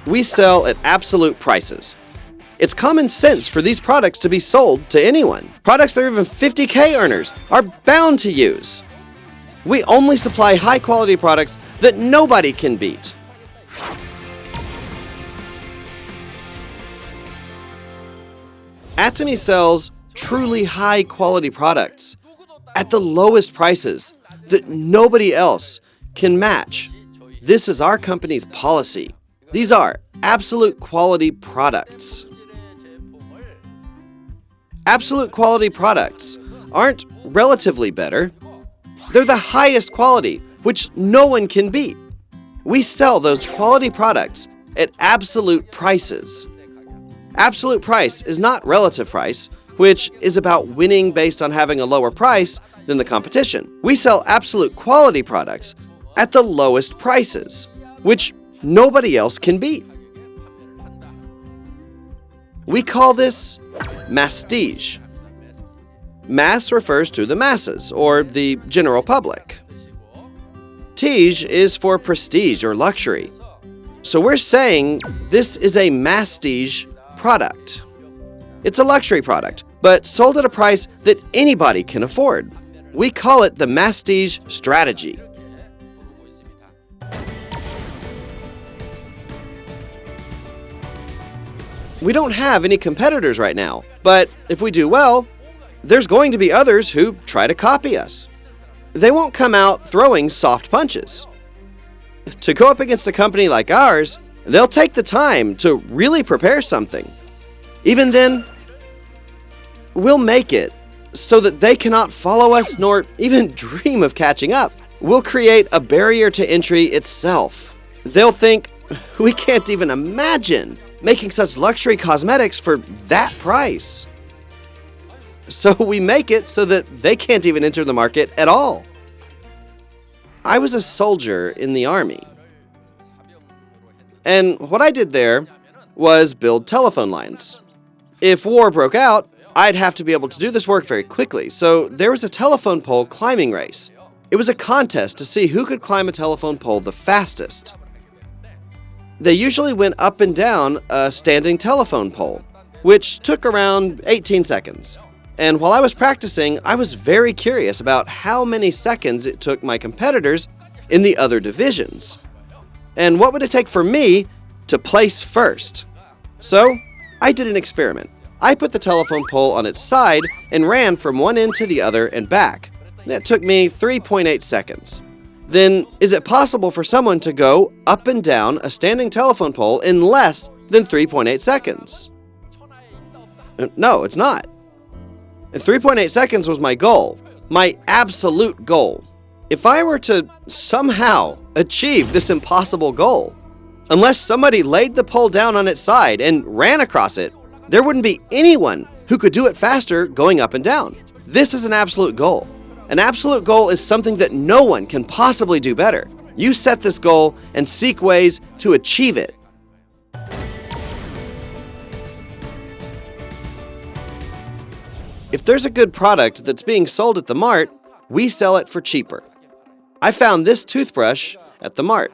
We sell at absolute prices. It's common sense for these products to be sold to anyone. Products that are even 50K earners are bound to use. We only supply high-quality products that nobody can beat. Ch.Atomy sells truly high-quality products at the lowest prices that nobody else can match. This is our company's policy. These are absolute quality products. Absolute quality products aren't relatively better. They're the highest quality, which no one can beat. We sell those quality products at absolute prices. Absolute price is not relative price, which is about winning based on having a lower price than the competition. We sell absolute quality products at the lowest prices, which nobody else can beat. We call this Masstige. Mass refers to the masses, or the general public. Tige is for prestige or luxury. So we're saying this is a Masstige product. It's a luxury product, but sold at a price that anybody can afford. We call it the Masstige strategy. We don't have any competitors right now, but if we do well, there's going to be others who try to copy us. They won't come out throwing soft punches. To go up against a company like ours, they'll take the time to really prepare something. Even then, we'll make it so that they cannot follow us nor even dream of catching up. We'll create a barrier to entry itself. They'll think, we can't even imagine making such luxury cosmetics for that price. So we make it so that they can't even enter the market at all. I was a soldier in the army. And what I did there was build telephone lines. If war broke out, I'd have to be able to do this work very quickly, so there was a telephone pole climbing race. It was a contest to see who could climb a telephone pole the fastest. They usually went up and down a standing telephone pole, which took around 18 seconds. And while I was practicing, I was very curious about how many seconds it took my competitors in the other divisions. And what would it take for me to place first? So, I did an experiment. I put the telephone pole on its side and ran from one end to the other and back. That took me 3.8 seconds. Then, is it possible for someone to go up and down a standing telephone pole in less than 3.8 seconds? No, it's not. 3.8 seconds was my goal, my absolute goal. If I were to somehow achieve this impossible goal, unless somebody laid the pole down on its side and ran across it, there wouldn't be anyone who could do it faster going up and down. This is an absolute goal. An absolute goal is something that no one can possibly do better. You set this goal and seek ways to achieve it. If there's a good product that's being sold at the mart, we sell it for cheaper. I found this toothbrush at the mart.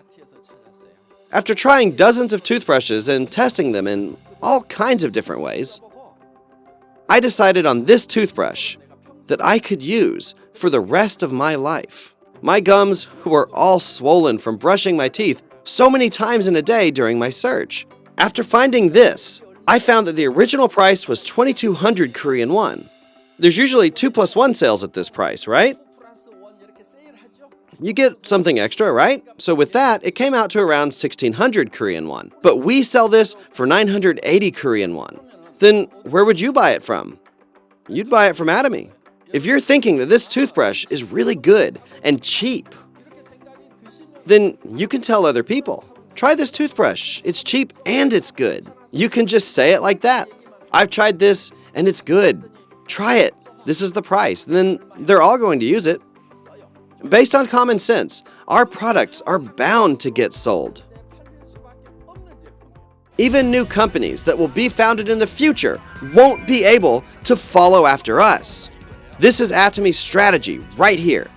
After trying dozens of toothbrushes and testing them in all kinds of different ways, I decided on this toothbrush that I could use for the rest of my life. My gums were all swollen from brushing my teeth so many times in a day during my search. After finding this, I found that the original price was 2,200 Korean won. There's usually 2+1 sales at this price, right? You get something extra, right? So with that, it came out to around 1,600 Korean won. But we sell this for 980 Korean won. Then where would you buy it from? You'd buy it from Ch.Atomy. If you're thinking that this toothbrush is really good and cheap, then you can tell other people. Try this toothbrush. It's cheap and it's good. You can just say it like that. I've tried this and it's good. Try it. This is the price. And then they're all going to use it. Based on common sense, our products are bound to get sold. Even new companies that will be founded in the future won't be able to follow after us. This is Ch.Atomy's strategy right here.